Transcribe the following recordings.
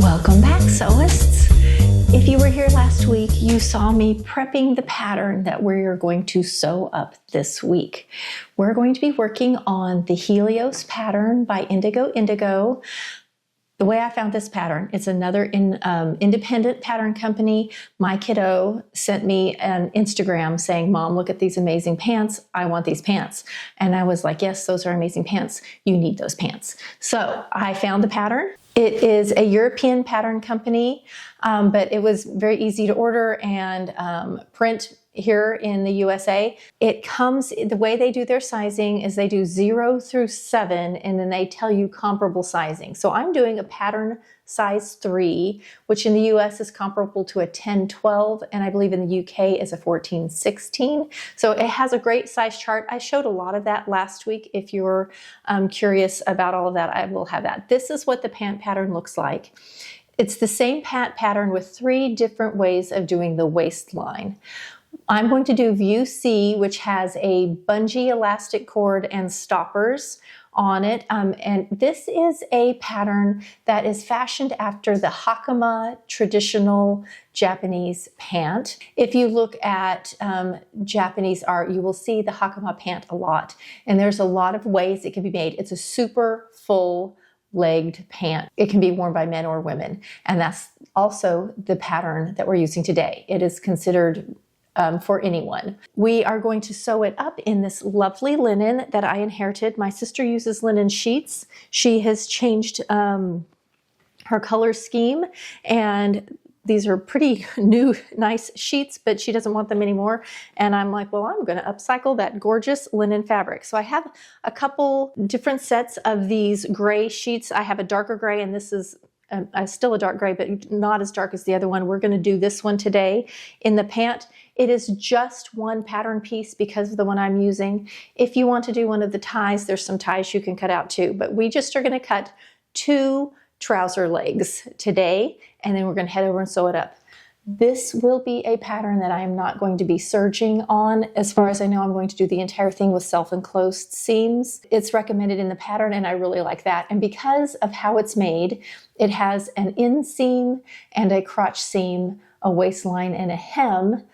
Welcome back, sewists. If you were here last week, you saw me prepping the pattern that we're going to sew up this week. We're going to be working on the Helios pattern by Indigo. The way I found this pattern, it's another independent pattern company. My kiddo sent me an Instagram saying, "Mom, look at these amazing pants. I want these pants." And I was like, yes, those are amazing pants. You need those pants. So I found the pattern. It is a European pattern company, but it was very easy to order and print here in the USA. It comes, the way they do their sizing is they do 0 through 7, and then they tell you comparable sizing. So I'm doing a pattern size 3, which in the US is comparable to a 10-12, and I believe in the UK is a 14-16. So it has a great size chart. I showed a lot of that last week. If you're curious about all of that, I will have that. This is what the pant pattern looks like. It's the same pant pattern with 3 different ways of doing the waistline. I'm going to do view C, which has a bungee elastic cord and stoppers on it. And this is a pattern that is fashioned after the hakama traditional Japanese pant. If you look at Japanese art, you will see the hakama pant a lot. And there's a lot of ways it can be made. It's a super full legged pant. It can be worn by men or women. And that's also the pattern that we're using today. It is considered for anyone. We are going to sew it up in this lovely linen that I inherited. My sister uses linen sheets. She has changed her color scheme, and these are pretty new, nice sheets, but she doesn't want them anymore. And I'm like, well, I'm going to upcycle that gorgeous linen fabric. So I have a couple different sets of these gray sheets. I have a darker gray, and this is still a dark gray, but not as dark as the other one. We're going to do this one today in the pant. It is just one pattern piece because of the one I'm using. If you want to do one of the ties, there's some ties you can cut out too, but we just are going to cut 2 trouser legs today, and then we're going to head over and sew it up. This will be a pattern that I am not going to be serging on. As far as I know, I'm going to do the entire thing with self-enclosed seams. It's recommended in the pattern, and I really like that. And because of how it's made, it has an inseam and a crotch seam, a waistline, and a hem.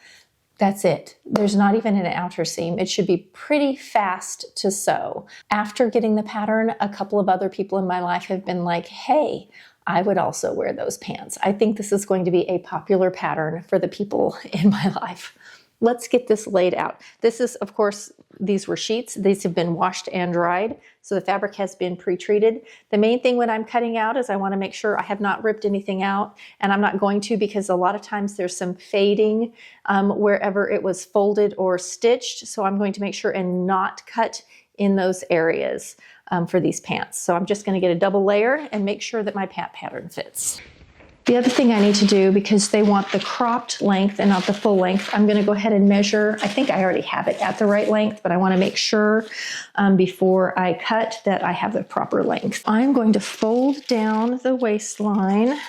That's it. There's not even an outer seam. It should be pretty fast to sew. After getting the pattern, a couple of other people in my life have been like, hey, I would also wear those pants. I think this is going to be a popular pattern for the people in my life. Let's get this laid out. This is, of course, these were sheets. These have been washed and dried, so the fabric has been pre-treated. The main thing when I'm cutting out is I want to make sure I have not ripped anything out, and I'm not going to because a lot of times there's some fading wherever it was folded or stitched, so I'm going to make sure and not cut in those areas for these pants. So I'm just going to get a double layer and make sure that my pant pattern fits. The other thing I need to do, because they want the cropped length and not the full length, I'm going to go ahead and measure. I think I already have it at the right length, but I want to make sure before I cut that I have the proper length. I'm going to fold down the waistline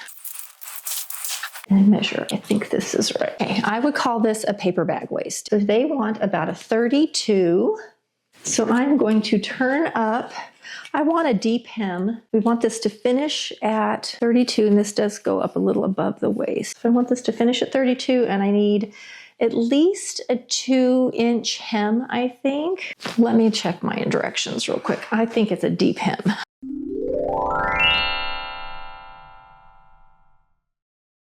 and measure. I think this is right. Okay, I would call this a paper bag waist. So they want about a 32. So I'm going to turn up. I want a deep hem. We want this to finish at 32, and this does go up a little above the waist. So I want this to finish at 32, and I need at least a 2-inch hem, I think. Let me check my directions real quick. I think it's a deep hem.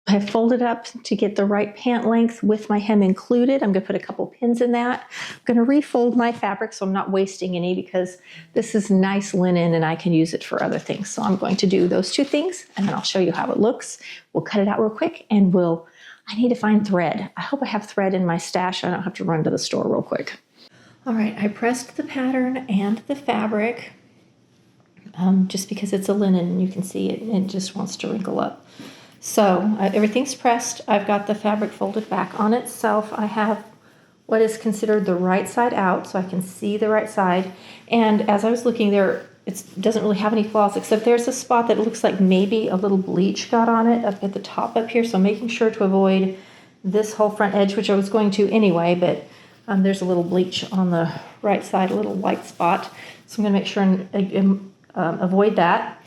I have folded up to get the right pant length with my hem included. I'm going to put a couple pins in that. I'm going to refold my fabric so I'm not wasting any, because this is nice linen and I can use it for other things. So I'm going to do those 2 things, and then I'll show you how it looks. We'll cut it out real quick, and I need to find thread. I hope I have thread in my stash. I don't have to run to the store real quick. All right, I pressed the pattern and the fabric just because it's a linen and you can see it just wants to wrinkle up. So everything's pressed. I've got the fabric folded back on itself. I have what is considered the right side out, so I can see the right side. And as I was looking there, it doesn't really have any flaws, except there's a spot that looks like maybe a little bleach got on it up at the top up here. So making sure to avoid this whole front edge, which I was going to anyway, but there's a little bleach on the right side, a little white spot. So I'm going to make sure and avoid that.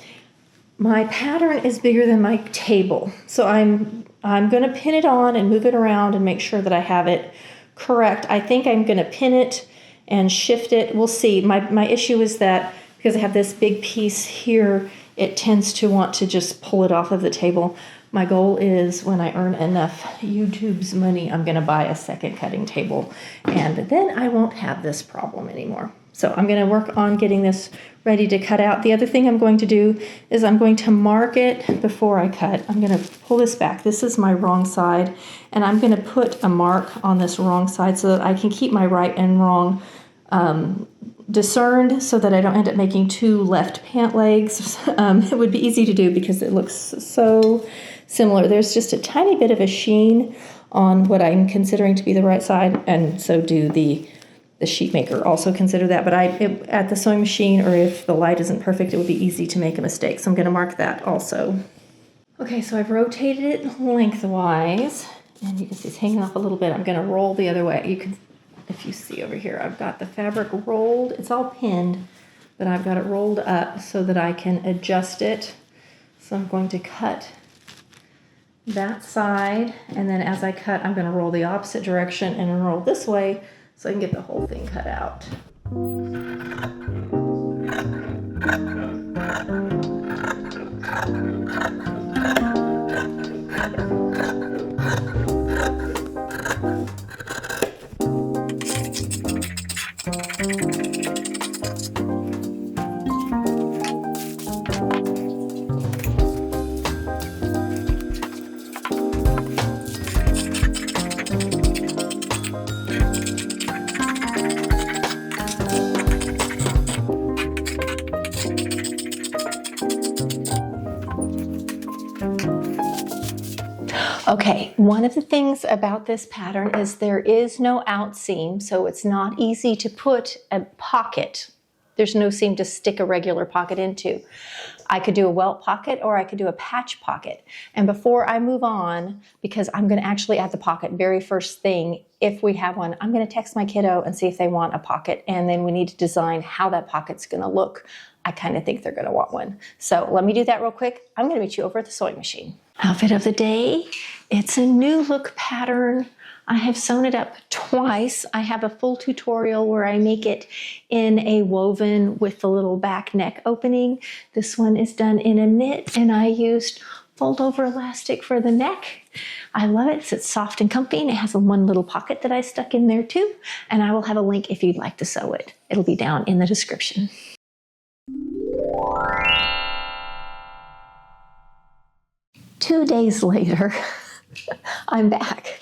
My pattern is bigger than my table, so I'm going to pin it on and move it around and make sure that I have it correct. I think I'm going to pin it and shift it. We'll see. My issue is that because I have this big piece here, it tends to want to just pull it off of the table. My goal is when I earn enough YouTube's money, I'm going to buy a second cutting table, and then I won't have this problem anymore. So I'm going to work on getting this ready to cut out. The other thing I'm going to do is I'm going to mark it before I cut. I'm going to pull this back. This is my wrong side, and I'm going to put a mark on this wrong side so that I can keep my right and wrong discerned, so that I don't end up making two left pant legs. It would be easy to do because it looks so similar. There's just a tiny bit of a sheen on what I'm considering to be the right side, and so do the sheet maker also consider that. But at the sewing machine, or if the light isn't perfect, it would be easy to make a mistake. So I'm going to mark that also. Okay, so I've rotated it lengthwise, and you can see it's hanging off a little bit. I'm going to roll the other way. You can, if you see over here, I've got the fabric rolled. It's all pinned, but I've got it rolled up so that I can adjust it. So I'm going to cut that side, and then as I cut, I'm going to roll the opposite direction and roll this way so I can get the whole thing cut out. Okay, one of the things about this pattern is there is no outseam, so it's not easy to put a pocket. There's no seam to stick a regular pocket into. I could do a welt pocket or I could do a patch pocket. And before I move on, because I'm going to actually add the pocket very first thing, if we have one, I'm going to text my kiddo and see if they want a pocket, and then we need to design how that pocket's going to look. I kind of think they're going to want one. So let me do that real quick. I'm going to meet you over at the sewing machine. Outfit of the day. It's a new look pattern. I have sewn it up twice. I have a full tutorial where I make it in a woven with the little back neck opening. This one is done in a knit, and I used fold over elastic for the neck. I love it. It's soft and comfy, and it has one little pocket that I stuck in there too. And I will have a link if you'd like to sew it. It'll be down in the description. 2 days later, I'm back,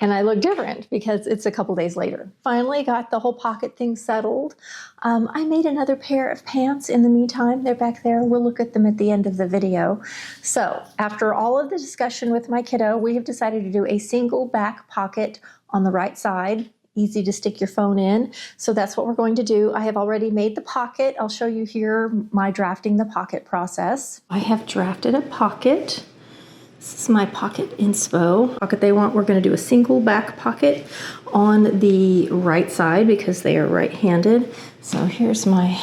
and I look different because it's a couple days later. Finally got the whole pocket thing settled. I made another pair of pants in the meantime. They're back there. We'll look at them at the end of the video. So after all of the discussion with my kiddo, we have decided to do a single back pocket on the right side. Easy to stick your phone in. So that's what we're going to do. I have already made the pocket. I'll show you here my drafting the pocket process. I have drafted a pocket. This is my pocket inspo. Pocket they want, we're going to do a single back pocket on the right side because they are right-handed. So here's my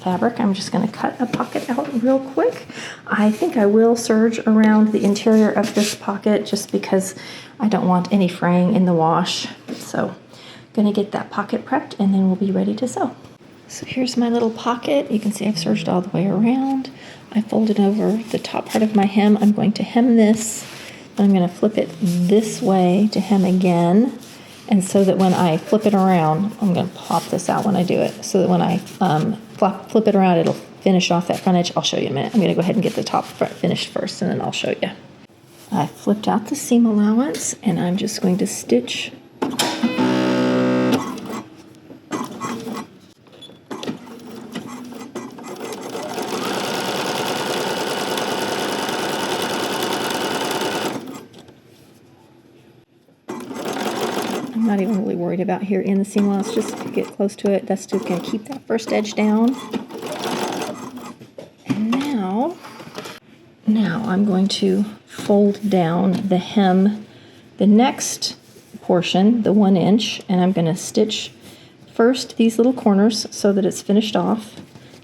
fabric. I'm just going to cut a pocket out real quick. I think I will serge around the interior of this pocket just because I don't want any fraying in the wash. So going to get that pocket prepped, and then we'll be ready to sew. So here's my little pocket. You can see I've serged all the way around. I folded over the top part of my hem. I'm going to hem this, and I'm going to flip it this way to hem again. And so that when I flip it around, I'm going to pop this out when I do it, so that when I flip it around, it'll finish off that front edge. I'll show you in a minute. I'm going to go ahead and get the top front finished first, and then I'll show you. I flipped out the seam allowance, and I'm just going to stitch not even really worried about here in the seam allowance, just to get close to it. That's just going to keep that first edge down. And now I'm going to fold down the hem, the next portion, the 1 inch, and I'm going to stitch first these little corners so that it's finished off.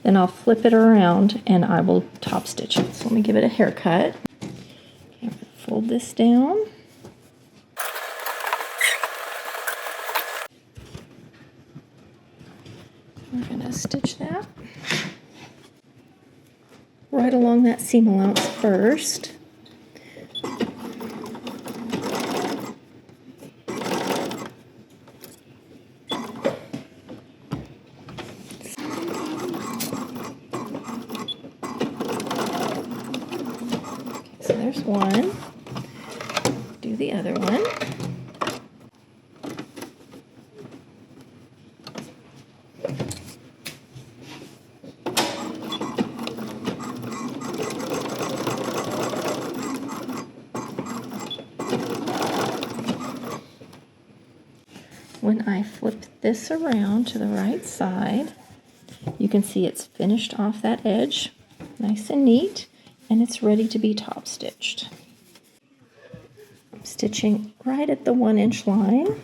then I'll flip it around and I will top stitch it. So let me give it a haircut. Okay, fold this down. We're going to stitch that right along that seam allowance first. So there's one. Do the other one. When I flip this around to the right side, you can see it's finished off that edge, nice and neat, and it's ready to be top stitched. I'm stitching right at the 1-inch line.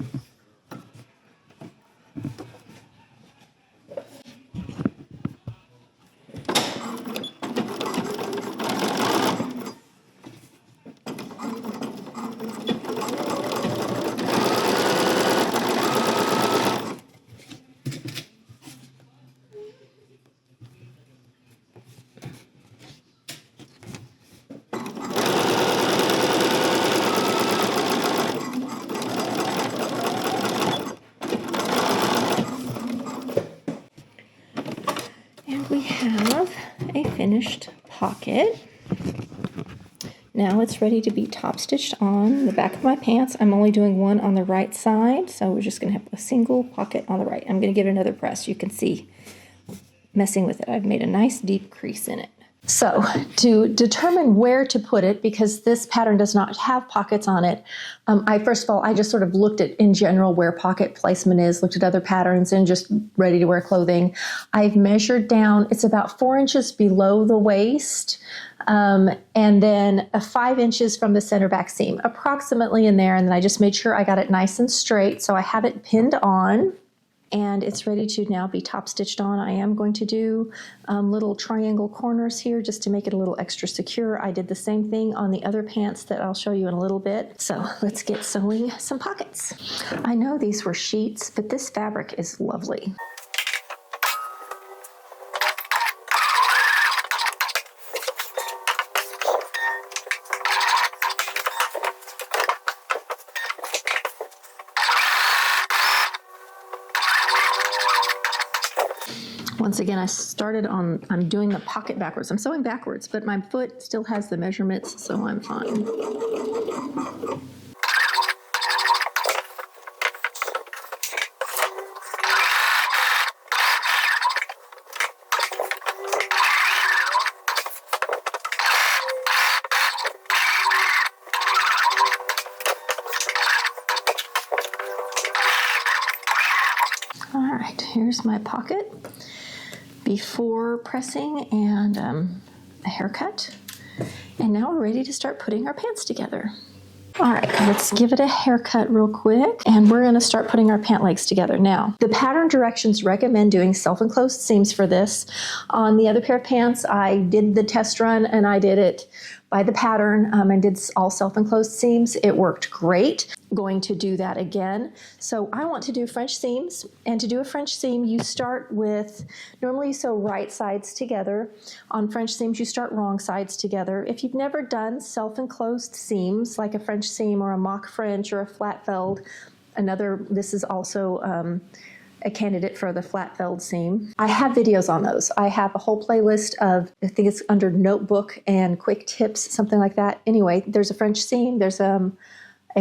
We have a finished pocket. Now it's ready to be top stitched on the back of my pants. I'm only doing one on the right side, so we're just going to have a single pocket on the right. I'm going to give it another press. You can see messing with it. I've made a nice deep crease in it. So to determine where to put it, because this pattern does not have pockets on it, first of all, I just sort of looked at in general where pocket placement is, looked at other patterns and just ready to wear clothing. I've measured down, it's about 4 inches below the waist, and then 5 inches from the center back seam, approximately in there. And then I just made sure I got it nice and straight. So I have it pinned on. And it's ready to now be top stitched on. I am going to do little triangle corners here just to make it a little extra secure. I did the same thing on the other pants that I'll show you in a little bit. So let's get sewing some pockets. I know these were sheets, but this fabric is lovely. Once again, I'm doing the pocket backwards. I'm sewing backwards, but my foot still has the measurements, so I'm fine. All right, here's my pocket before pressing and a haircut. And now we're ready to start putting our pants together. All right, let's give it a haircut real quick, and we're going to start putting our pant legs together. Now, the pattern directions recommend doing self-enclosed seams for this. On the other pair of pants, I did the test run and I did it by the pattern and did all self-enclosed seams. It worked great. Going to do that again. So I want to do French seams, and to do a French seam, you start with, normally you sew right sides together. On French seams, you start wrong sides together. If you've never done self-enclosed seams, like a French seam or a mock French or a flat felled, this is also a candidate for the flat felled seam. I have videos on those. I have a whole playlist of, I think it's under notebook and quick tips, something like that. Anyway, there's a French seam, there's a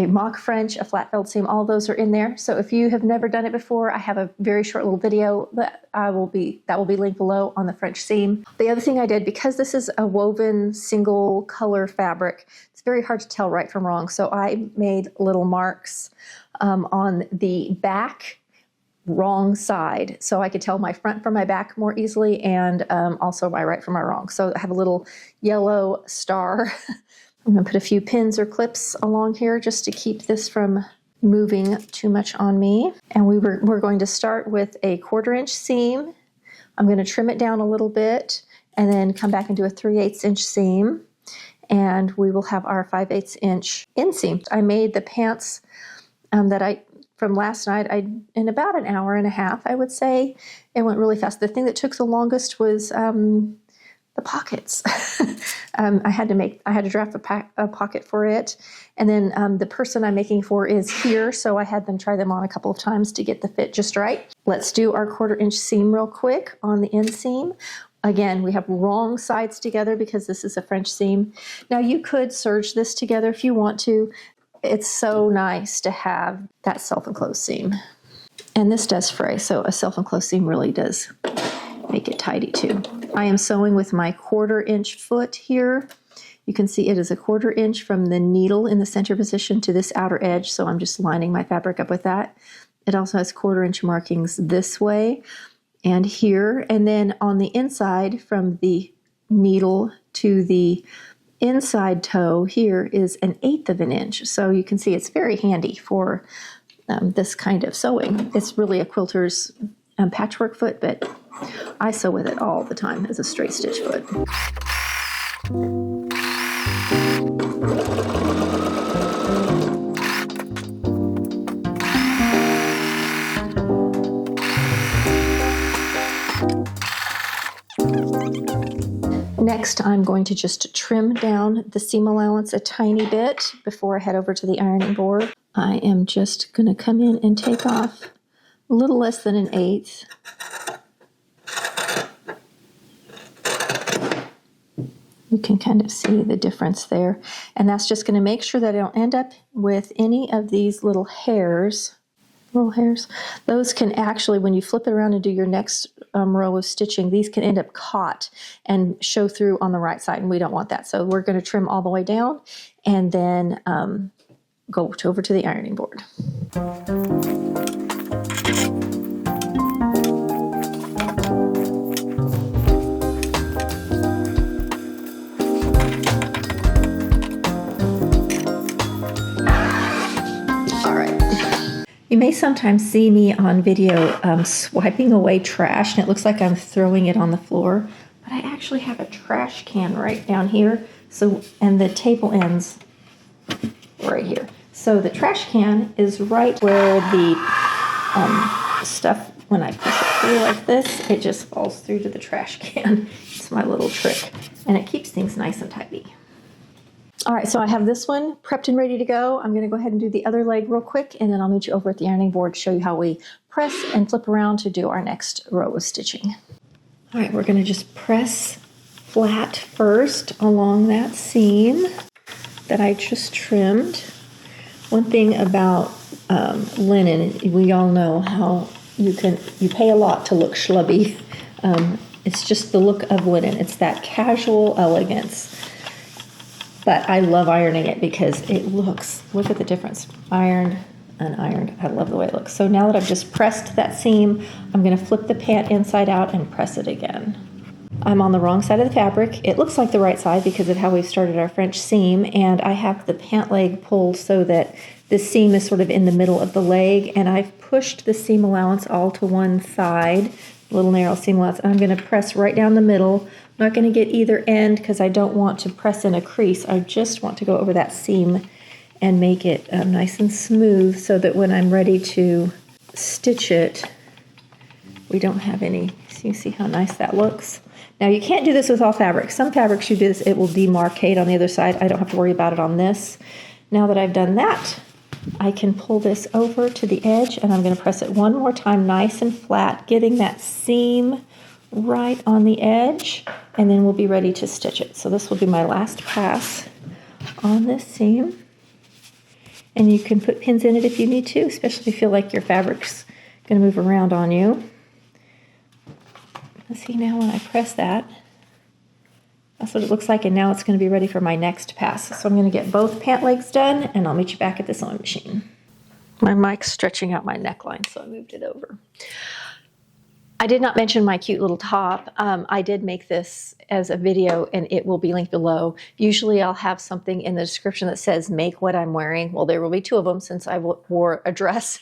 mock French, a flat felled seam, all those are in there. So if you have never done it before, I have a very short little video that will be linked below on the French seam. The other thing I did, because this is a woven single color fabric, it's very hard to tell right from wrong. So I made little marks on the back wrong side, so I could tell my front from my back more easily, and also my right from my wrong. So I have a little yellow star. I'm going to put a few pins or clips along here just to keep this from moving too much on me. And we're going to start with a 1/4 inch seam I'm going to trim it down a little bit and then come back and do a 3/8 inch seam. And we will have our 5/8 inch inseam. I made the pants from last night, in about an hour and a half, I would say. It went really fast. The thing that took the longest was the pockets. I had to draft a pocket for it. And then the person I'm making for is here, so I had them try them on a couple of times to get the fit just right. Let's do our 1/4 inch seam real quick on the inseam. Again, we have wrong sides together because this is a French seam. Now you could serge this together if you want to. It's so nice to have that self-enclosed seam. And this does fray, so a self-enclosed seam really does make it tidy too. I am sewing with my 1/4 inch foot here. You can see it is a 1/4 inch from the needle in the center position to this outer edge, so I'm just lining my fabric up with that. It also has 1/4 inch markings this way and here, and then on the inside from the needle to the inside toe here is 1/8 of an inch. So you can see it's very handy for this kind of sewing. It's really a quilter's patchwork foot, but I sew with it all the time as a straight stitch foot. Next, I'm going to just trim down the seam allowance a tiny bit before I head over to the ironing board. I am just going to come in and take off a little less than 1/8. You can kind of see the difference there. And that's just going to make sure that I don't end up with any of these little hairs. Those can actually, when you flip it around and do your next row of stitching, these can end up caught and show through on the right side, and we don't want that. So we're going to trim all the way down and then go over to the ironing board. You may sometimes see me on video swiping away trash, and it looks like I'm throwing it on the floor, but I actually have a trash can right down here. So, and the table ends right here. So the trash can is right where the stuff, when I push it through like this, it just falls through to the trash can. It's my little trick, and it keeps things nice and tidy. All right, so I have this one prepped and ready to go. I'm going to go ahead and do the other leg real quick, and then I'll meet you over at the ironing board to show you how we press and flip around to do our next row of stitching. All right, we're going to just press flat first along that seam that I just trimmed. One thing about linen, we all know how you pay a lot to look schlubby. It's just the look of linen. It's that casual elegance. But I love ironing it because it look at the difference. Ironed, unironed. I love the way it looks. So now that I've just pressed that seam, I'm going to flip the pant inside out and press it again. I'm on the wrong side of the fabric. It looks like the right side because of how we've started our French seam, and I have the pant leg pulled so that the seam is sort of in the middle of the leg, and I've pushed the seam allowance all to one side, little narrow seam allowance, and I'm going to press right down the middle. I'm not going to get either end because I don't want to press in a crease. I just want to go over that seam and make it nice and smooth so that when I'm ready to stitch it, we don't have any. So you see how nice that looks. Now you can't do this with all fabrics. Some fabrics you do this, it will demarcate on the other side. I don't have to worry about it on this. Now that I've done that, I can pull this over to the edge, and I'm going to press it one more time nice and flat, getting that seam right on the edge, and then we'll be ready to stitch it. So this will be my last pass on this seam. And you can put pins in it if you need to, especially if you feel like your fabric's going to move around on you. See, now when I press that, that's what it looks like, and now it's going to be ready for my next pass. So I'm going to get both pant legs done, and I'll meet you back at the sewing machine. My mic's stretching out my neckline, so I moved it over. I did not mention my cute little top. I did make this as a video, and it will be linked below. Usually I'll have something in the description that says make what I'm wearing. Well, there will be two of them since I wore a dress.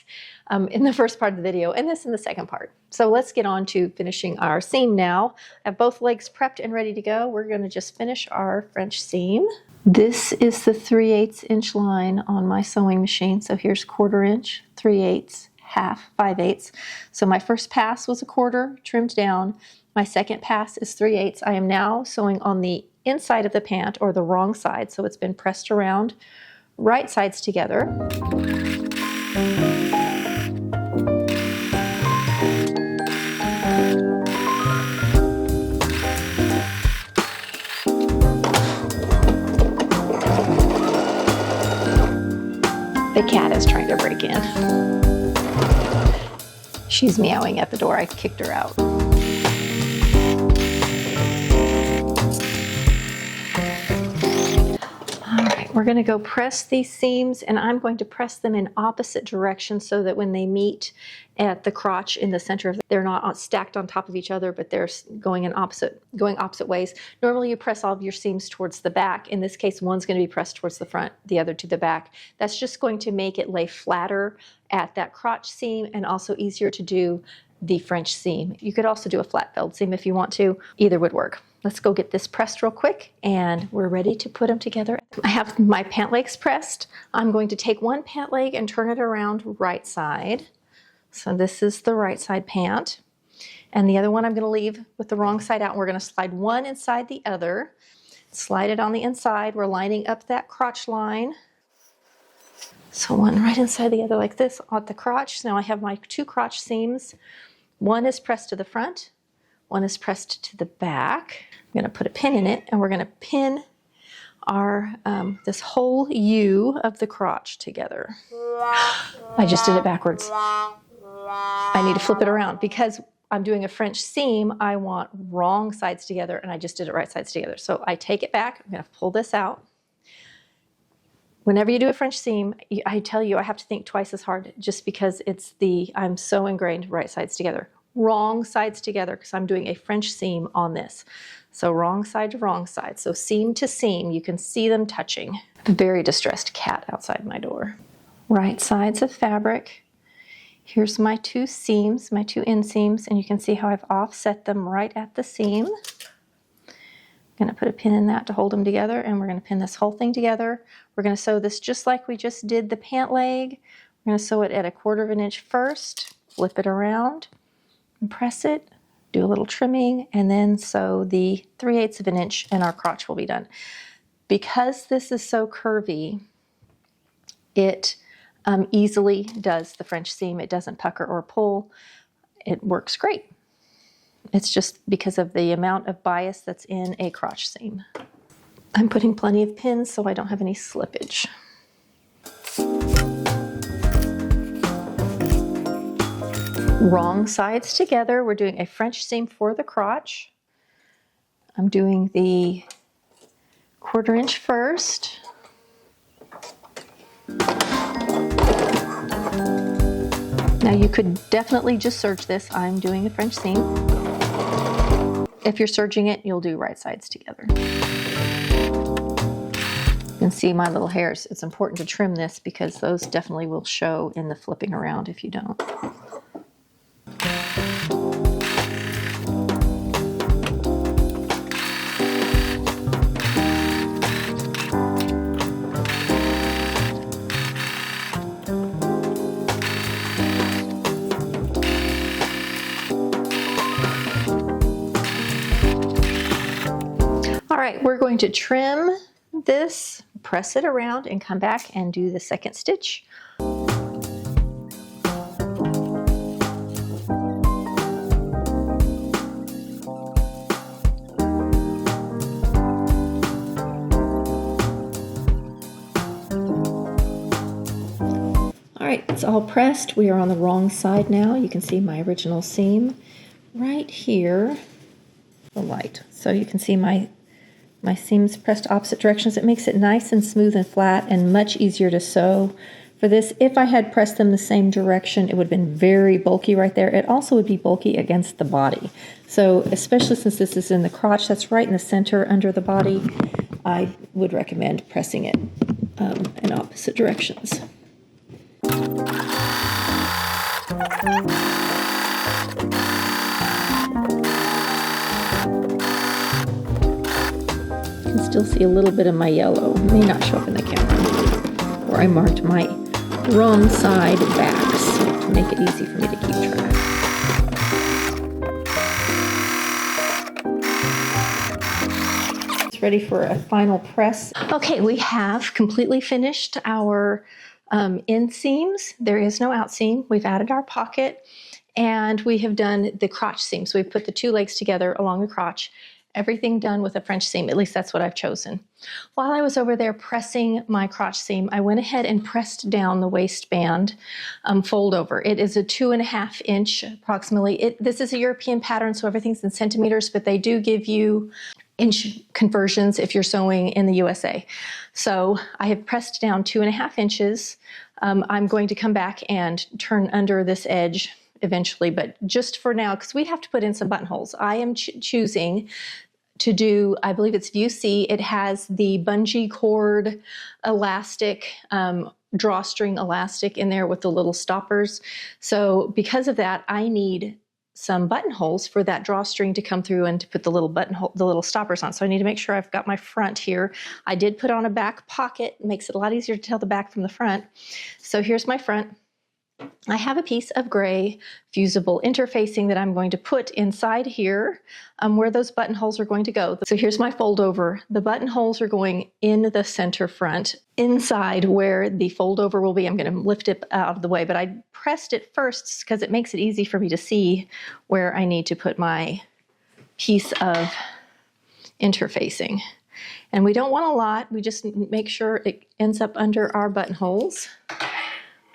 in the first part of the video and this in the second part. So let's get on to finishing our seam now. I have both legs prepped and ready to go. We're going to just finish our French seam. This is the 3/8 inch line on my sewing machine. So here's 1/4 inch, 3/8, half, 5/8. So my first pass was 1/4 trimmed down. My second pass is 3/8. I am now sewing on the inside of the pant, or the wrong side, so it's been pressed around, right sides together. The cat is trying to break in. She's meowing at the door. I kicked her out. We're going to go press these seams, and I'm going to press them in opposite directions so that when they meet at the crotch in the center, they're not stacked on top of each other, but they're going opposite ways. Normally you press all of your seams towards the back. In this case, one's going to be pressed towards the front, the other to the back. That's just going to make it lay flatter at that crotch seam and also easier to do the French seam. You could also do a flat felled seam if you want to. Either would work. Let's go get this pressed real quick, and we're ready to put them together. I have my pant legs pressed. I'm going to take one pant leg and turn it around right side. So this is the right side pant. And the other one I'm going to leave with the wrong side out. And we're going to slide one inside the other. Slide it on the inside. We're lining up that crotch line. So one right inside the other like this at the crotch. Now I have my 2 crotch seams. One is pressed to the front. One is pressed to the back. I'm going to put a pin in it, and we're going to pin our this whole U of the crotch together. I just did it backwards. I need to flip it around because I'm doing a French seam. I want wrong sides together, and I just did it right sides together. So I take it back. I'm going to pull this out. Whenever you do a French seam, I tell you I have to think twice as hard just because I'm so ingrained right sides together. Wrong sides together because I'm doing a French seam on this. So wrong side to wrong side. So seam to seam, you can see them touching. A very distressed cat outside my door. Right sides of fabric. Here's my 2 seams, my 2 inseams, and you can see how I've offset them right at the seam. I'm going to put a pin in that to hold them together, and we're going to pin this whole thing together. We're going to sew this just like we just did the pant leg. We're going to sew it at 1/4 inch first, flip it around, and press it, do a little trimming, and then sew the 3/8 inch, and our crotch will be done. Because this is so curvy, it easily does the French seam. It doesn't pucker or pull. It works great. It's just because of the amount of bias that's in a crotch seam. I'm putting plenty of pins so I don't have any slippage. Wrong sides together. We're doing a French seam for the crotch. I'm doing the 1/4 inch first. Now you could definitely just serge this. I'm doing a French seam. If you're serging it, you'll do right sides together. You can see my little hairs. It's important to trim this because those definitely will show in the flipping around if you don't. All right, we're going to trim this, press it around, and come back and do the second stitch. All right, it's all pressed. We are on the wrong side now. You can see my original seam right here, the light. So you can see my seams pressed opposite directions. It makes it nice and smooth and flat and much easier to sew. For this, if I had pressed them the same direction, it would have been very bulky right there. It also would be bulky against the body. So especially since this is in the crotch, that's right in the center under the body, I would recommend pressing it in opposite directions. You can still see a little bit of my yellow. It may not show up in the camera. Where I marked my wrong side backs to make it easy for me to keep track. Ready for a final press. Okay, we have completely finished our inseams. There is no outseam. We've added our pocket, and we have done the crotch seam. So we've put the two legs together along the crotch. Everything done with a French seam. At least that's what I've chosen. While I was over there pressing my crotch seam, I went ahead and pressed down the waistband fold over. It is a 2.5 inch approximately. This is a European pattern, so everything's in centimeters, but they do give you inch conversions if you're sewing in the USA. So I have pressed down 2.5 inches. I'm going to come back and turn under this edge eventually, but just for now, because we have to put in some buttonholes, I am choosing to do, I believe it's View C. It has the bungee cord elastic, drawstring elastic in there with the little stoppers. So because of that, I need some buttonholes for that drawstring to come through and to put the little buttonhole, the little stoppers on. So I need to make sure I've got my front here. I did put on a back pocket. It makes it a lot easier to tell the back from the front. So here's my front. I have a piece of gray fusible interfacing that I'm going to put inside here where those buttonholes are going to go. So here's my fold over. The buttonholes are going in the center front, inside where the fold over will be. I'm going to lift it out of the way, but I pressed it first because it makes it easy for me to see where I need to put my piece of interfacing. And we don't want a lot. We just make sure it ends up under our buttonholes.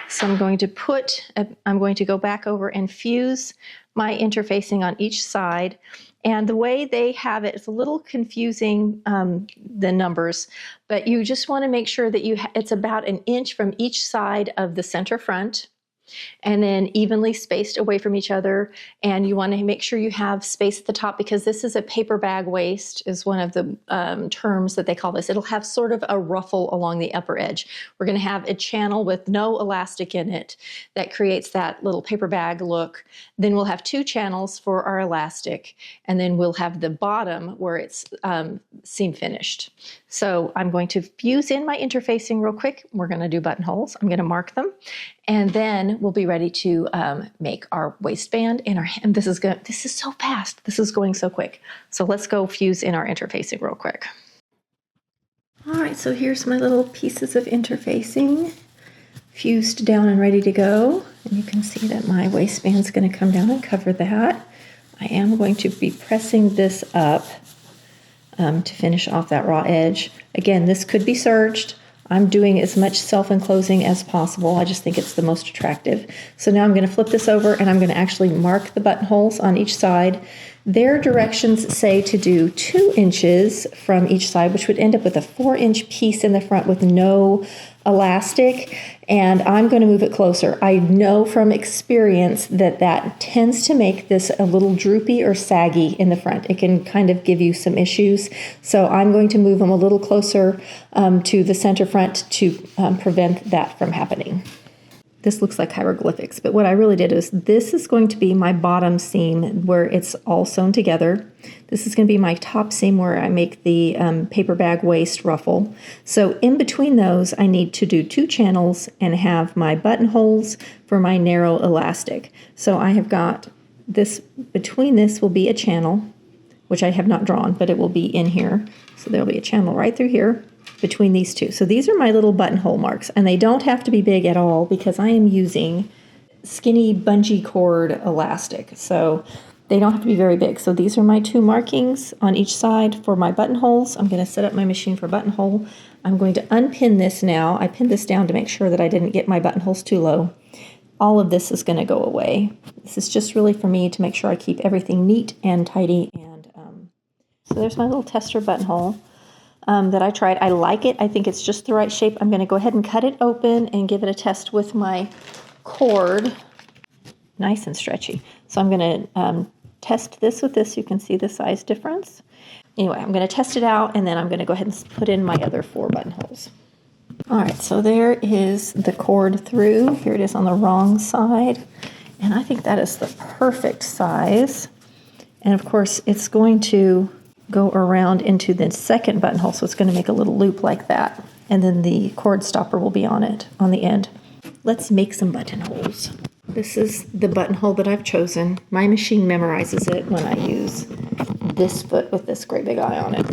So I'm going to go back over and fuse my interfacing on each side. And the way they have it, it's a little confusing, the numbers, but you just want to make sure that it's about 1 inch from each side of the center front, and then evenly spaced away from each other. And you want to make sure you have space at the top, because this is a paper bag waist is one of the terms that they call this. It'll have sort of a ruffle along the upper edge. We're going to have a channel with no elastic in it that creates that little paper bag look. Then we'll have 2 channels for our elastic, and then we'll have the bottom where it's seam finished. So I'm going to fuse in my interfacing real quick. We're going to do buttonholes. I'm going to mark them, and then we'll be ready to make our waistband and our hem. This is so fast. This is going so quick. So let's go fuse in our interfacing real quick. All right, so here's my little pieces of interfacing fused down and ready to go. And you can see that my waistband's going to come down and cover that. I am going to be pressing this up to finish off that raw edge. Again, this could be serged. I'm doing as much self-enclosing as possible. I just think it's the most attractive. So now I'm going to flip this over, and I'm going to actually mark the buttonholes on each side. Their directions say to do 2 inches from each side, which would end up with a 4-inch piece in the front with no elastic, and I'm going to move it closer. I know from experience that that tends to make this a little droopy or saggy in the front. It can kind of give you some issues. So I'm going to move them a little closer to the center front to prevent that from happening. This looks like hieroglyphics, but what I really did is this is going to be my bottom seam where it's all sewn together. This is going to be my top seam where I make the paper bag waist ruffle. So in between those, I need to do 2 channels and have my buttonholes for my narrow elastic. So I have got this, between this will be a channel, which I have not drawn, but it will be in here. So there'll be a channel right through here between these 2. So these are my little buttonhole marks, and they don't have to be big at all because I am using skinny bungee cord elastic. So they don't have to be very big. So these are my 2 markings on each side for my buttonholes. I'm going to set up my machine for buttonhole. I'm going to unpin this now. I pinned this down to make sure that I didn't get my buttonholes too low. All of this is going to go away. This is just really for me to make sure I keep everything neat and tidy. And so there's my little tester buttonhole that I tried. I like it. I think it's just the right shape. I'm going to go ahead and cut it open and give it a test with my cord. Nice and stretchy. So I'm going to test this with this. You can see the size difference. Anyway, I'm going to test it out, and then I'm going to go ahead and put in my other 4 buttonholes. All right, so there is the cord through. Here it is on the wrong side. And I think that is the perfect size. And of course, it's going to go around into the second buttonhole, so it's going to make a little loop like that. And then the cord stopper will be on it, on the end. Let's make some buttonholes. This is the buttonhole that I've chosen. My machine memorizes it when I use this foot with this great big eye on it.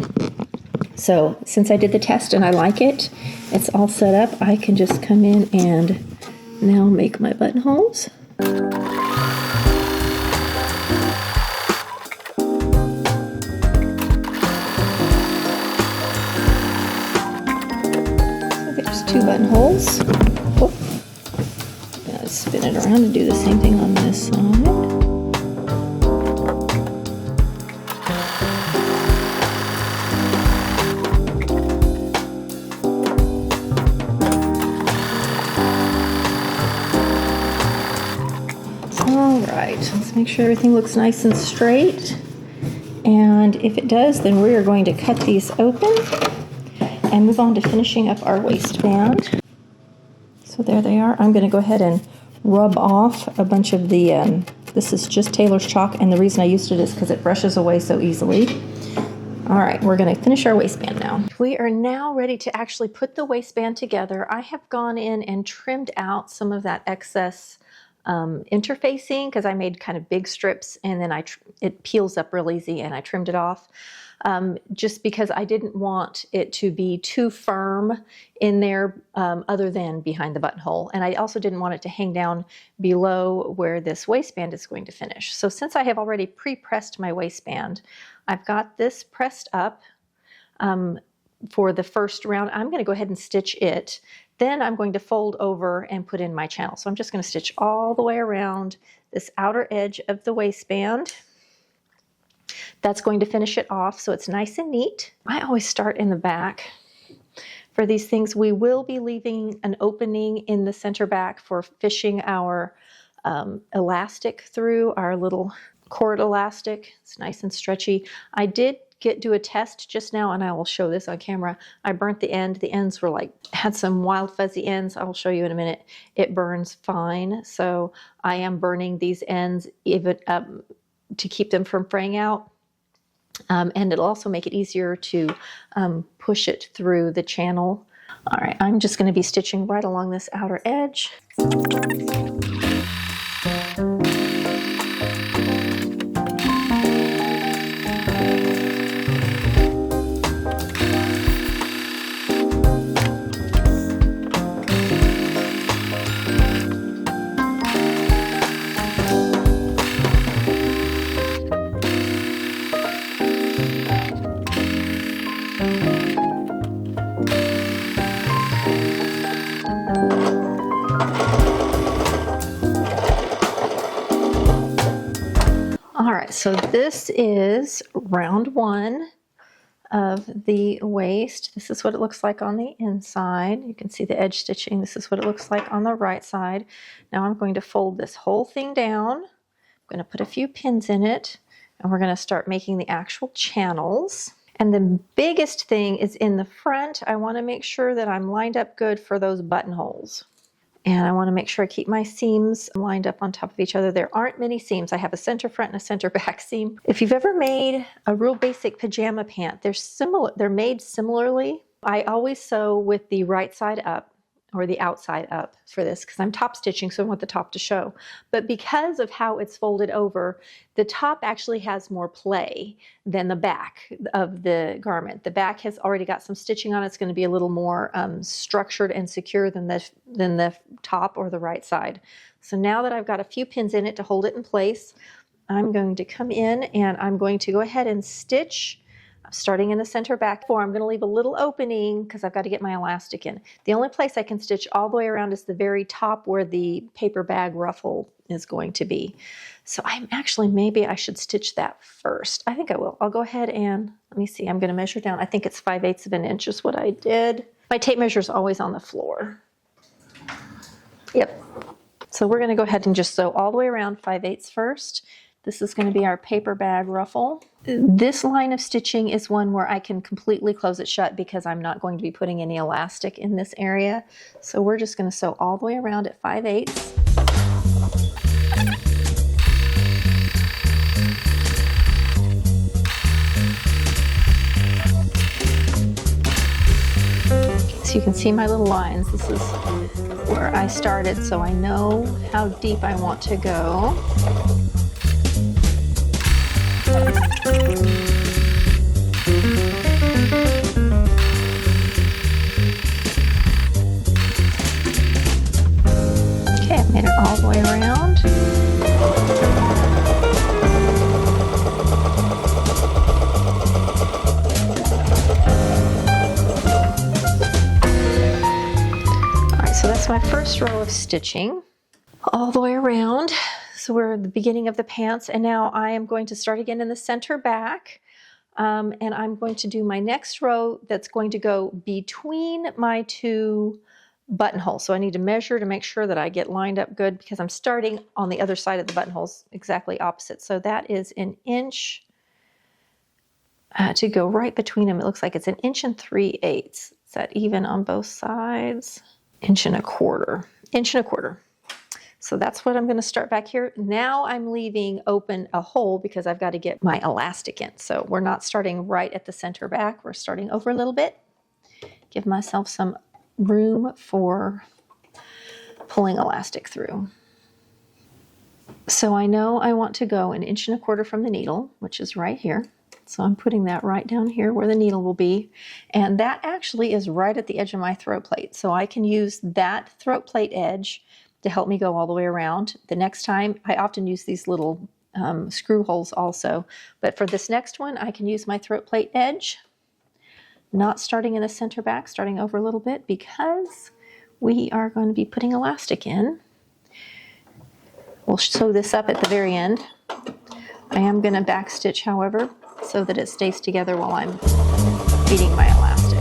So since I did the test and I like it, it's all set up, I can just come in and now make my buttonholes. So there's 2 buttonholes. Oh. Gonna spin it around and do the same thing on this side. Let's make sure everything looks nice and straight. And if it does, then we are going to cut these open and move on to finishing up our waistband. So there they are. I'm going to go ahead and rub off a bunch of the, this is just Taylor's chalk, and the reason I used it is because it brushes away so easily. All right, we're going to finish our waistband now. We are now ready to actually put the waistband together. I have gone in and trimmed out some of that excess interfacing because I made kind of big strips, and then it peels up real easy, and I trimmed it off just because I didn't want it to be too firm in there other than behind the buttonhole, and I also didn't want it to hang down below where this waistband is going to finish. So since I have already pre-pressed my waistband, I've got this pressed up for the first round. I'm going to go ahead and stitch it. Then I'm going to fold over and put in my channel. So I'm just going to stitch all the way around this outer edge of the waistband. That's going to finish it off so it's nice and neat. I always start in the back. For these things, we will be leaving an opening in the center back for fishing our elastic through, our little cord elastic. It's nice and stretchy. I did do a test just now, and I will show this on camera. I burnt the end. The ends were had some wild fuzzy ends. I will show you in a minute. It burns fine. So I am burning these ends even to keep them from fraying out. And it'll also make it easier to push it through the channel. All right, I'm just going to be stitching right along this outer edge. So this is round 1 of the waist. This is what it looks like on the inside. You can see the edge stitching. This is what it looks like on the right side. Now I'm going to fold this whole thing down. I'm going to put a few pins in it, and we're going to start making the actual channels. And the biggest thing is in the front. I want to make sure that I'm lined up good for those buttonholes. And I want to make sure I keep my seams lined up on top of each other. There aren't many seams. I have a center front and a center back seam. If you've ever made a real basic pajama pant, they're made similarly. I always sew with the right side up or the outside up for this because I'm top stitching, so I want the top to show. But because of how it's folded over, the top actually has more play than the back of the garment. The back has already got some stitching on it. It's going to be a little more structured and secure than the top or the right side. So now that I've got a few pins in it to hold it in place, I'm going to come in and I'm going to go ahead and stitch. Starting in the center back I'm going to leave a little opening because I've got to get my elastic in. The only place I can stitch all the way around is the very top where the paper bag ruffle is going to be. So maybe I should stitch that first. I think I will. I'll go ahead and, let me see, I'm going to measure down. I think it's 5/8 of an inch is what I did. My tape measure is always on the floor. Yep. So we're going to go ahead and just sew all the way around 5/8 first. This is going to be our paper bag ruffle. This line of stitching is one where I can completely close it shut because I'm not going to be putting any elastic in this area. So we're just going to sew all the way around at 5/8. So you can see my little lines. This is where I started, so I know how deep I want to go. Okay, I've made it all the way around. So that's my first row of stitching all the way around. So we're at the beginning of the pants, and now I am going to start again in the center back, and I'm going to do my next row that's going to go between my two buttonholes. So I need to measure to make sure that I get lined up good, because I'm starting on the other side of the buttonholes, exactly opposite. So that is an inch to go right between them. It looks like it's an 1 3/8. Is that even on both sides? 1 1/4. 1 1/4. So that's what I'm going to start back here. Now I'm leaving open a hole because I've got to get my elastic in. So we're not starting right at the center back. We're starting over a little bit. Give myself some room for pulling elastic through. So I know I want to go 1 1/4 from the needle, which is right here. So I'm putting that right down here where the needle will be. And that actually is right at the edge of my throat plate. So I can use that throat plate edge to help me go all the way around. The next time, I often use these little screw holes also. But for this next one, I can use my throat plate edge, not starting in the center back, starting over a little bit, because we are going to be putting elastic in. We'll sew this up at the very end. I am going to back stitch, however, so that it stays together while I'm feeding my elastic.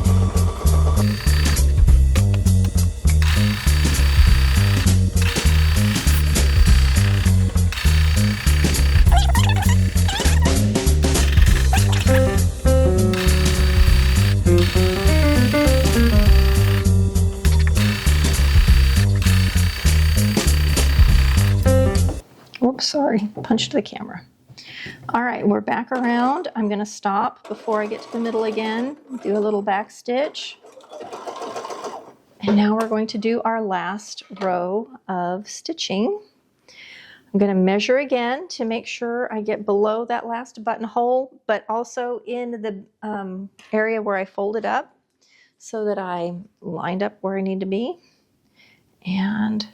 Oops, sorry, punched the camera. All right, we're back around. I'm going to stop before I get to the middle again, do a little back stitch. And now we're going to do our last row of stitching. I'm going to measure again to make sure I get below that last buttonhole, but also in the area where I folded up so that I lined up where I need to be. And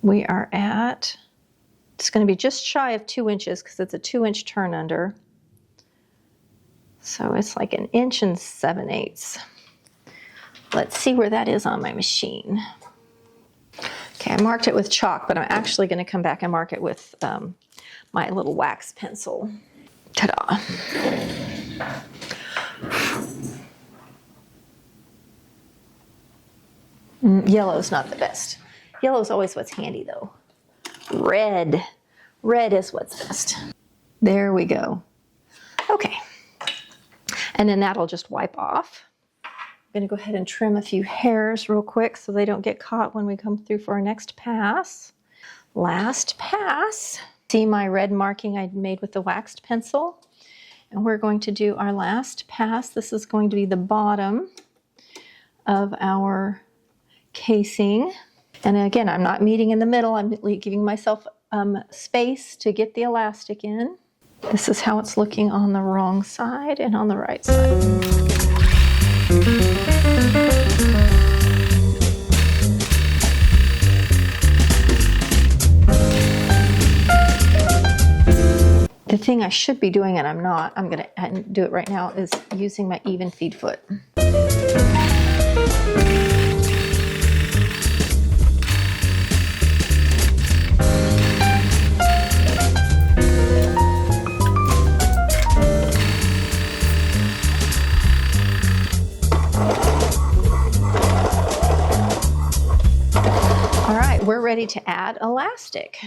we are at... It's going to be just shy of 2 inches because it's a 2-inch turn under. So it's like 1 7/8. Let's see where that is on my machine. Okay, I marked it with chalk, but I'm actually going to come back and mark it with my little wax pencil. Ta-da! Yellow's not the best. Yellow's always what's handy though. Red. Red is what's best. There we go. Okay. And then that'll just wipe off. I'm going to go ahead and trim a few hairs real quick so they don't get caught when we come through for our next pass. Last pass. See my red marking I made with the waxed pencil? And we're going to do our last pass. This is going to be the bottom of our casing. And again, I'm not meeting in the middle. I'm giving myself space to get the elastic in. This is how it's looking on the wrong side and on the right side. The thing I should be doing, and I'm not, I'm going to do it right now, is using my even feed foot. We're ready to add elastic.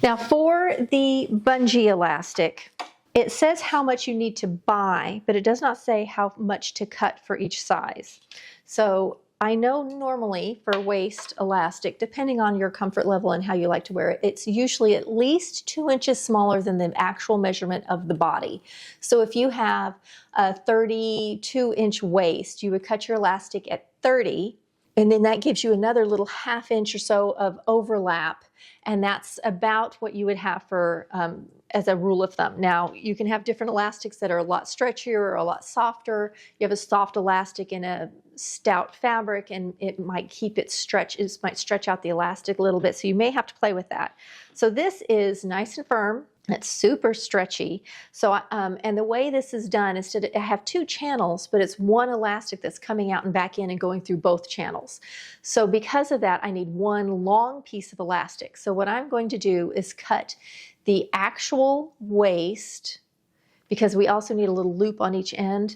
Now for the bungee elastic, it says how much you need to buy, but it does not say how much to cut for each size. So I know normally for waist elastic, depending on your comfort level and how you like to wear it, it's usually at least 2 inches smaller than the actual measurement of the body. So if you have a 32-inch waist, you would cut your elastic at 30, and then that gives you another little ½ inch or so of overlap, and that's about what you would have for as a rule of thumb. Now, you can have different elastics that are a lot stretchier or a lot softer. You have a soft elastic in a stout fabric, and it might keep it stretch. It might stretch out the elastic a little bit, so you may have to play with that. So this is nice and firm. It's super stretchy. So, and the way this is done is to have 2 channels, but it's one elastic that's coming out and back in and going through both channels. So because of that, I need one long piece of elastic. So what I'm going to do is cut the actual waist, because we also need a little loop on each end.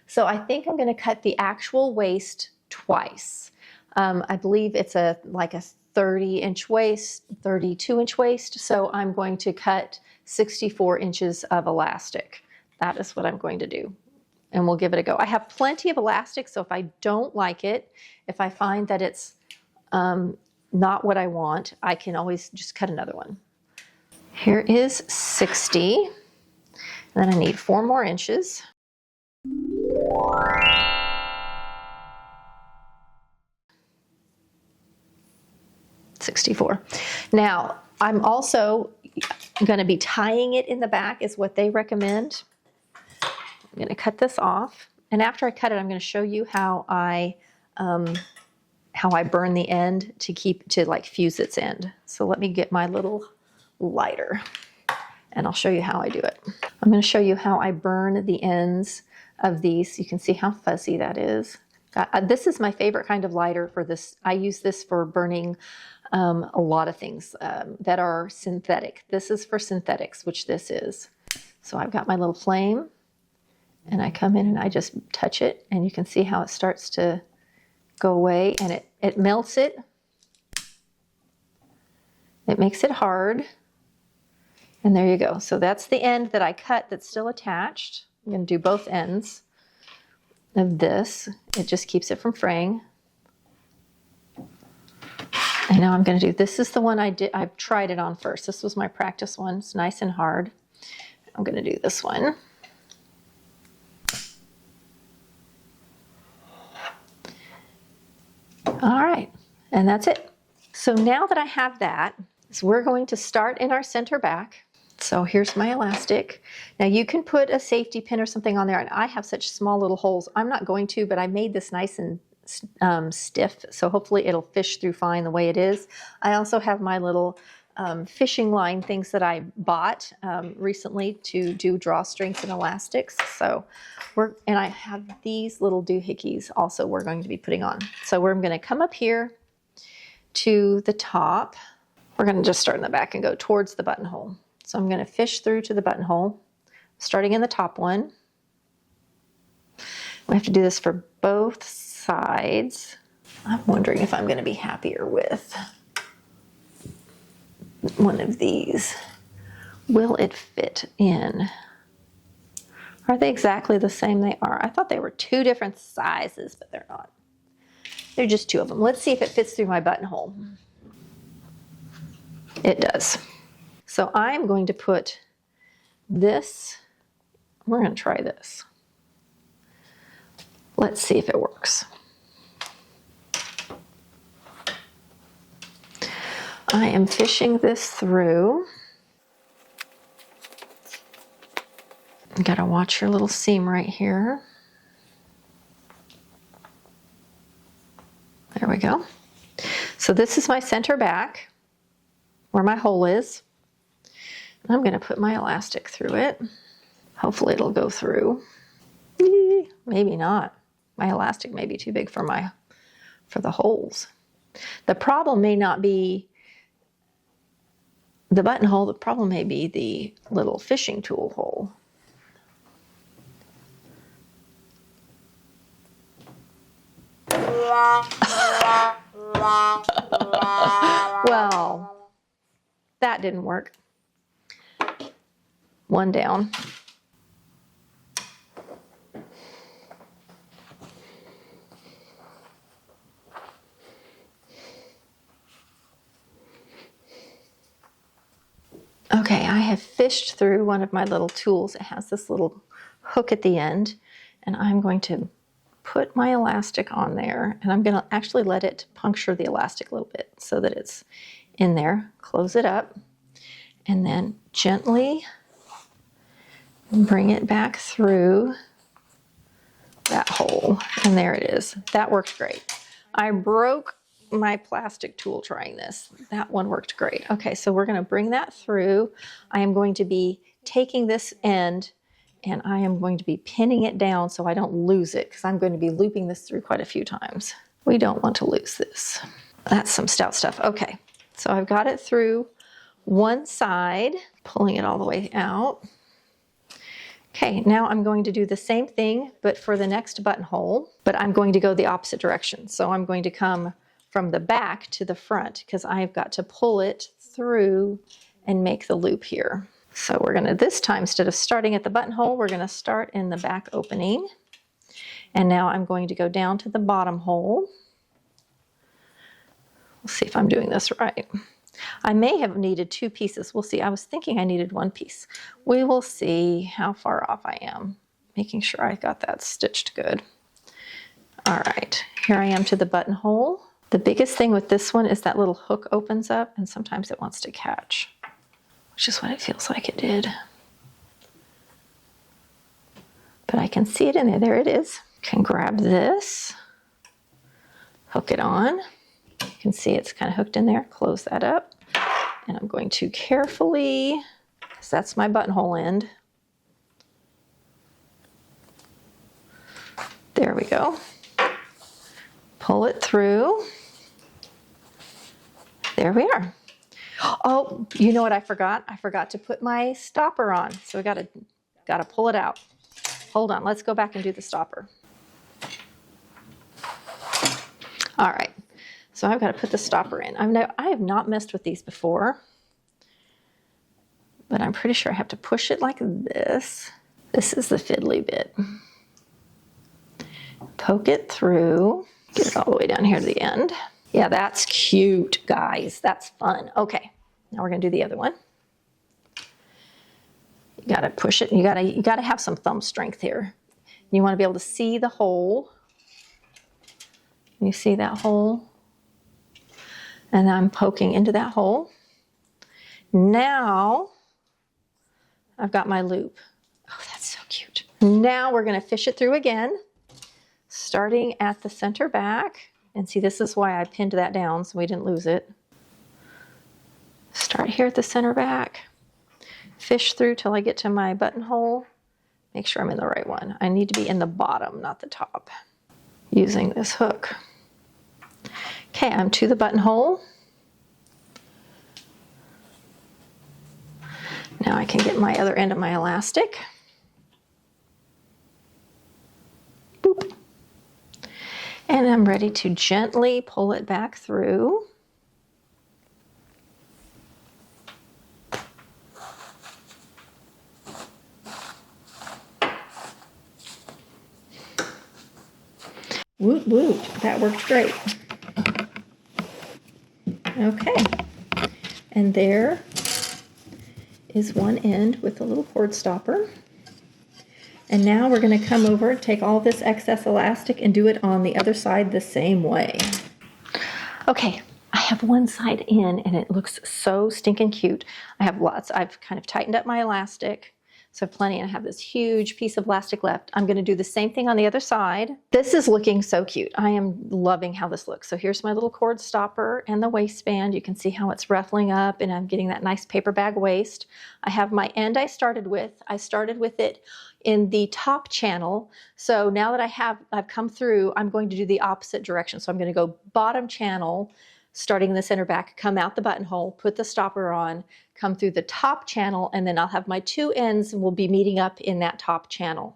So I think I'm going to cut the actual waist twice. I believe it's like a 30-inch waist, 32-inch waist. So I'm going to cut 64 inches of elastic. That is what I'm going to do. And we'll give it a go. I have plenty of elastic, so if I don't like it, if I find that it's not what I want, I can always just cut another one. Here is 60. And then I need 4 more inches. $64. Now, I'm also going to be tying it in the back is what they recommend. I'm going to cut this off, and after I cut it, I'm going to show you how I burn the end to like fuse its end. So let me get my little lighter, and I'll show you how I do it. I'm going to show you how I burn the ends of these. You can see how fuzzy that is. This is my favorite kind of lighter for this. I use this for burning a lot of things that are synthetic. This is for synthetics, which this is. So I've got my little flame, and I come in and I just touch it, and you can see how it starts to go away, and it melts it. It makes it hard. And there you go. So that's the end that I cut that's still attached. I'm going to do both ends of this. It just keeps it from fraying. And now I'm going to do, this is the one I've tried it on first. This was my practice one. It's nice and hard. I'm going to do this one. All right, and that's it. So now that I have that, so we're going to start in our center back. So here's my elastic. Now you can put a safety pin or something on there, and I have such small little holes. I'm not going to, but I made this nice and stiff, so hopefully it'll fish through fine the way it is. I also have my little fishing line things that I bought recently to do drawstrings and elastics. So and I have these little doohickeys also we're going to be putting on. So we're going to come up here to the top. We're going to just start in the back and go towards the buttonhole. So I'm going to fish through to the buttonhole, starting in the top one. We have to do this for both sides. I'm wondering if I'm going to be happier with one of these. Will it fit in? Are they exactly the same? They are. I thought they were 2 different sizes, but they're not. They're just 2 of them. Let's see if it fits through my buttonhole. It does. So I'm going to put this, we're going to try this. Let's see if it works. I am fishing this through. You gotta watch your little seam right here. There we go. So this is my center back, where my hole is. I'm gonna put my elastic through it. Hopefully it'll go through. Maybe not. My elastic may be too big for the holes. The problem may not be the buttonhole, the problem may be the little fishing tool hole. Well, that didn't work. One down. Okay, I have fished through one of my little tools. It has this little hook at the end, and I'm going to put my elastic on there, and I'm going to actually let it puncture the elastic a little bit so that it's in there. Close it up, and then gently bring it back through that hole, and there it is. That worked great. I broke my plastic tool trying this. That one worked great. Okay, so we're going to bring that through. I am going to be taking this end and I am going to be pinning it down so I don't lose it, because I'm going to be looping this through quite a few times. We don't want to lose this. That's some stout stuff. Okay, so I've got it through one side, pulling it all the way out. Okay, now I'm going to do the same thing, but for the next buttonhole, but I'm going to go the opposite direction. So I'm going to come from the back to the front, because I've got to pull it through and make the loop here. So we're gonna, this time, instead of starting at the buttonhole, we're gonna start in the back opening. And now I'm going to go down to the bottom hole. We'll see if I'm doing this right. I may have needed two pieces. We'll see. I was thinking I needed one piece. We will see how far off I am, making sure I got that stitched good. All right, here I am to the buttonhole. The biggest thing with this one is that little hook opens up and sometimes it wants to catch, which is what it feels like it did. But I can see it in there. There it is. Can grab this, hook it on. You can see it's kind of hooked in there. Close that up. And I'm going to carefully, because that's my buttonhole end. There we go. Pull it through. There we are. Oh, you know what I forgot? I forgot to put my stopper on. So we gotta pull it out. Hold on, let's go back and do the stopper. All right, so I've got to put the stopper in. I have not messed with these before, but I'm pretty sure I have to push it like this. This is the fiddly bit. Poke it through, get it all the way down here to the end. Yeah, that's cute, guys. That's fun. Okay, now we're gonna do the other one. You gotta push it. You gotta have some thumb strength here. You want to be able to see the hole. You see that hole? And I'm poking into that hole. Now I've got my loop. Oh, that's so cute. Now we're gonna fish it through again, starting at the center back. And see, this is why I pinned that down so we didn't lose it. Start here at the center back. Fish through till I get to my buttonhole. Make sure I'm in the right one. I need to be in the bottom, not the top, using this hook. Okay, I'm to the buttonhole. Now I can get my other end of my elastic. Boop. And I'm ready to gently pull it back through. Woot woot, that worked great. Okay, and there is one end with a little cord stopper. And now we're going to come over, take all this excess elastic and do it on the other side the same way. Okay, I have one side in and it looks so stinking cute. I have lots. I've kind of tightened up my elastic, so plenty, and I have this huge piece of elastic left. I'm going to do the same thing on the other side. This is looking so cute. I am loving how this looks. So here's my little cord stopper and the waistband. You can see how it's ruffling up and I'm getting that nice paper bag waist. I have my end I started with. I started with it in the top channel. So now that I've come through, I'm going to do the opposite direction. So I'm going to go bottom channel, starting in the center back, come out the buttonhole, put the stopper on, come through the top channel, and then I'll have my two ends will be meeting up in that top channel.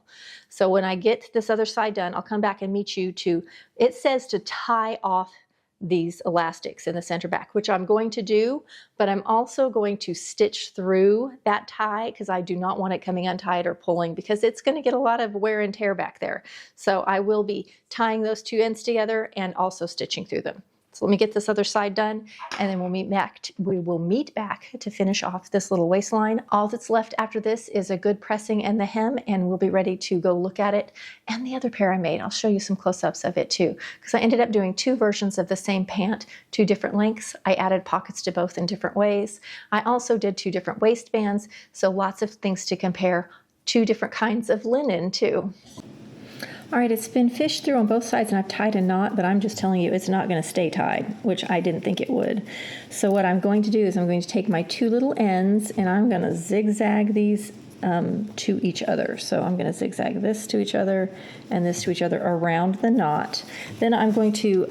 So when I get this other side done, I'll come back and meet you to, it says to tie off these elastics in the center back, which I'm going to do, but I'm also going to stitch through that tie because I do not want it coming untied or pulling, because it's going to get a lot of wear and tear back there. So I will be tying those two ends together and also stitching through them. So let me get this other side done, and then we will meet back to finish off this little waistline. All that's left after this is a good pressing and the hem, and we'll be ready to go look at it. And the other pair I made, I'll show you some close-ups of it too, because I ended up doing 2 versions of the same pant, 2 different lengths. I added pockets to both in different ways. I also did 2 different waistbands, so lots of things to compare. 2 different kinds of linen too. All right, it's been fished through on both sides, and I've tied a knot, but I'm just telling you it's not going to stay tied, which I didn't think it would. So what I'm going to do is I'm going to take my 2 little ends, and I'm going to zigzag these to each other. So I'm going to zigzag this to each other and this to each other around the knot. Then I'm going to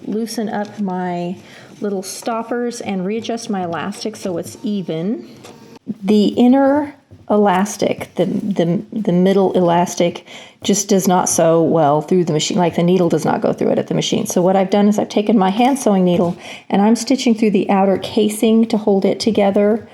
loosen up my little stoppers and readjust my elastic so it's even. The inner elastic, the middle elastic, just does not sew well through the machine, like the needle does not go through it at the machine. So what I've done is I've taken my hand sewing needle and I'm stitching through the outer casing to hold it together.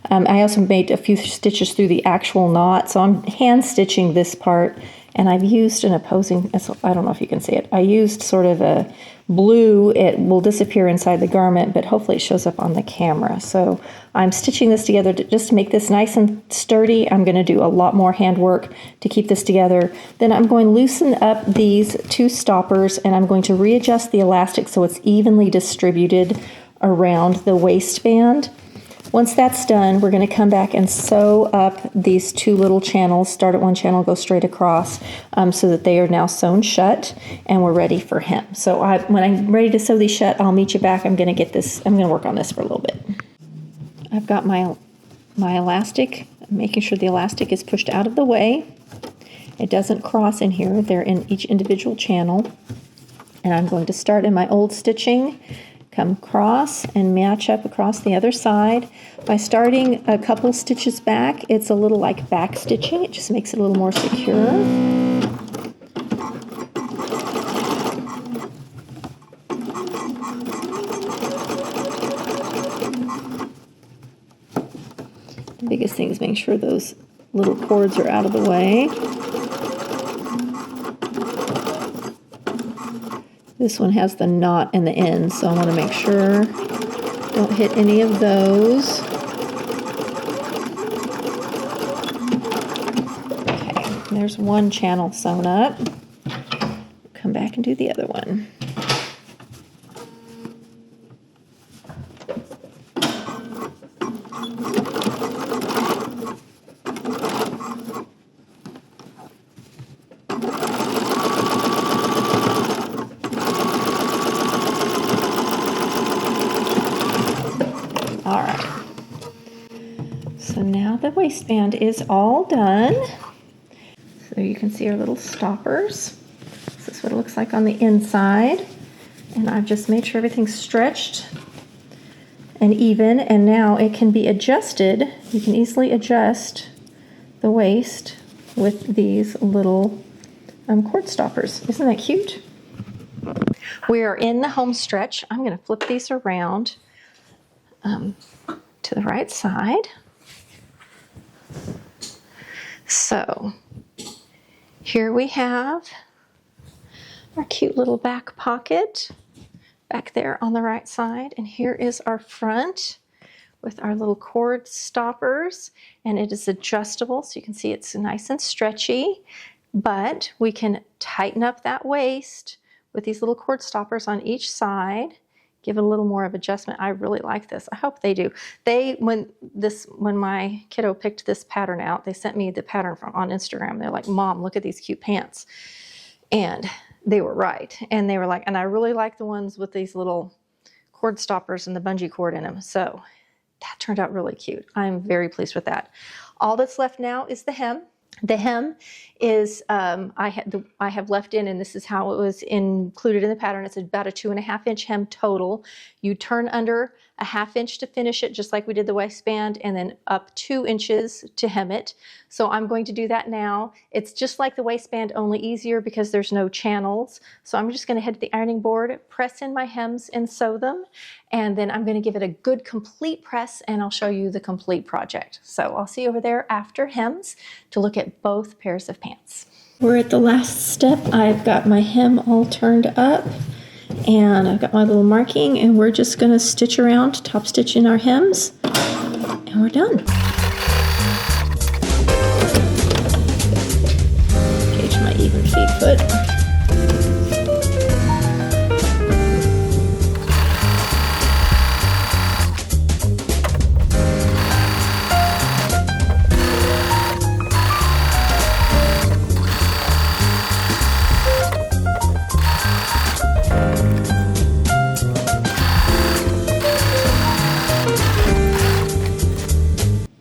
I also made a few stitches through the actual knot, so I'm hand stitching this part, and I've used an opposing, I don't know if you can see it, I used sort of a blue. It will disappear inside the garment, but hopefully it shows up on the camera. So I'm stitching this together just to make this nice and sturdy. I'm going to do a lot more handwork to keep this together. Then I'm going to loosen up these 2 stoppers, and I'm going to readjust the elastic so it's evenly distributed around the waistband. Once that's done, we're going to come back and sew up these 2 little channels, start at one channel, go straight across, so that they are now sewn shut, and we're ready for hem. So when I'm ready to sew these shut, I'll meet you back. I'm going to work on this for a little bit. I've got my elastic, making sure the elastic is pushed out of the way. It doesn't cross in here. They're in each individual channel. And I'm going to start in my old stitching, come across and match up across the other side. By starting a couple stitches back, it's a little like back stitching. It just makes it a little more secure. The biggest thing is making sure those little cords are out of the way. This one has the knot in the end, so I want to make sure don't hit any of those. Okay, there's one channel sewn up. Come back and do the other one. All right, so now the waistband is all done. So you can see our little stoppers. This is what it looks like on the inside. And I've just made sure everything's stretched and even, and now it can be adjusted. You can easily adjust the waist with these little cord stoppers. Isn't that cute? We are in the home stretch. I'm going to flip these around to the right side. So here we have our cute little back pocket back there on the right side, and here is our front with our little cord stoppers, and it is adjustable, so you can see it's nice and stretchy, but we can tighten up that waist with these little cord stoppers on each side, give it a little more of adjustment. I really like this. I hope they do. When my kiddo picked this pattern out, they sent me the pattern on Instagram. They're like, "Mom, look at these cute pants." And they were right. And they were like, and I really like the ones with these little cord stoppers and the bungee cord in them. So that turned out really cute. I'm very pleased with that. All that's left now is the hem. The hem is, I have left in, and this is how it was included in the pattern. It's about a 2.5 inch hem total. You turn under a 1/2 inch to finish it, just like we did the waistband, and then up 2 inches to hem it. So I'm going to do that now. It's just like the waistband, only easier because there's no channels. So I'm just going to head to the ironing board, press in my hems and sew them, and then I'm going to give it a good complete press, and I'll show you the complete project. So I'll see you over there after hems to look at both pairs of pants. We're at the last step. I've got my hem all turned up, And I've got my little marking, and we're just gonna stitch around, top stitch in our hems, and we're done. Gauge my even feet foot.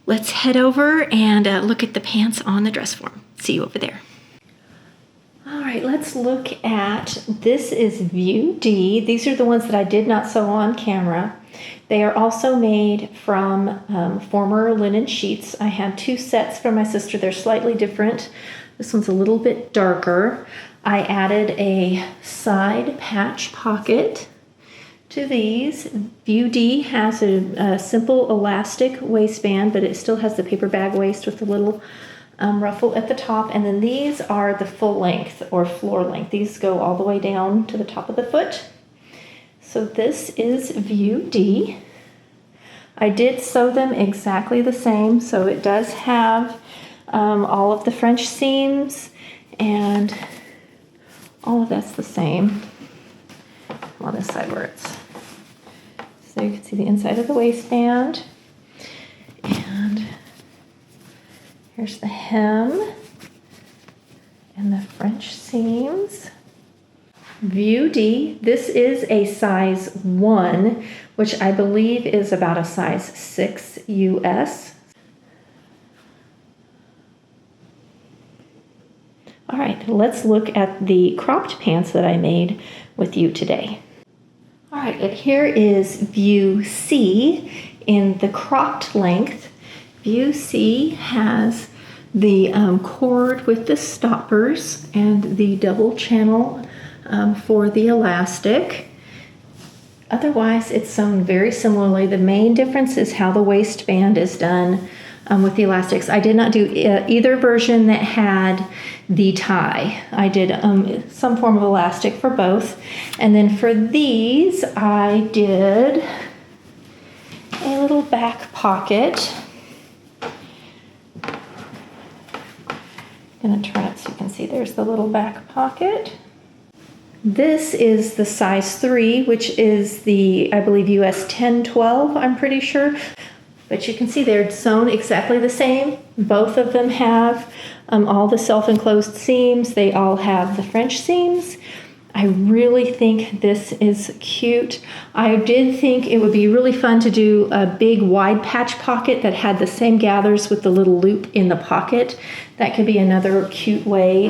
Let's head over and look at the pants on the dress form. See you over there. All right, let's look at, this is view D. These are the ones that I did not sew on camera. They are also made from former linen sheets. I had 2 sets from my sister. They're slightly different. This one's a little bit darker. I added a side patch pocket to these. View D has a simple elastic waistband, but it still has the paper bag waist with a little ruffle at the top. And then these are the full length or floor length. These go all the way down to the top of the foot. So this is view D. I did sew them exactly the same. So it does have all of the French seams, and all of that's the same on this side where it's, so you can see the inside of the waistband, and here's the hem and the French seams. View D, this is a size 1, which I believe is about a size 6 US. All right, let's look at the cropped pants that I made with you today. All right, and here is view C in the cropped length. View C has the cord with the stoppers and the double channel for the elastic. Otherwise, it's sewn very similarly. The main difference is how the waistband is done with the elastics. I did not do either version that had the tie. I did some form of elastic for both. And then for these, I did a little back pocket. I'm gonna turn it so you can see there's the little back pocket. This is the size 3, which is the, I believe, US 10-12, I'm pretty sure. But you can see they're sewn exactly the same. Both of them have all the self-enclosed seams. They all have the French seams. I really think this is cute. I did think it would be really fun to do a big wide patch pocket that had the same gathers with the little loop in the pocket. That could be another cute way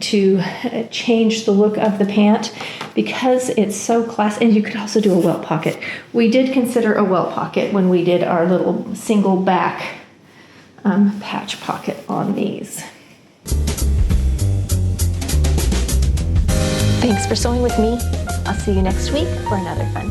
to change the look of the pant because it's so classic. And you could also do a welt pocket. We did consider a welt pocket when we did our little single back patch pocket on these. Thanks for sewing with me. I'll see you next week for another fun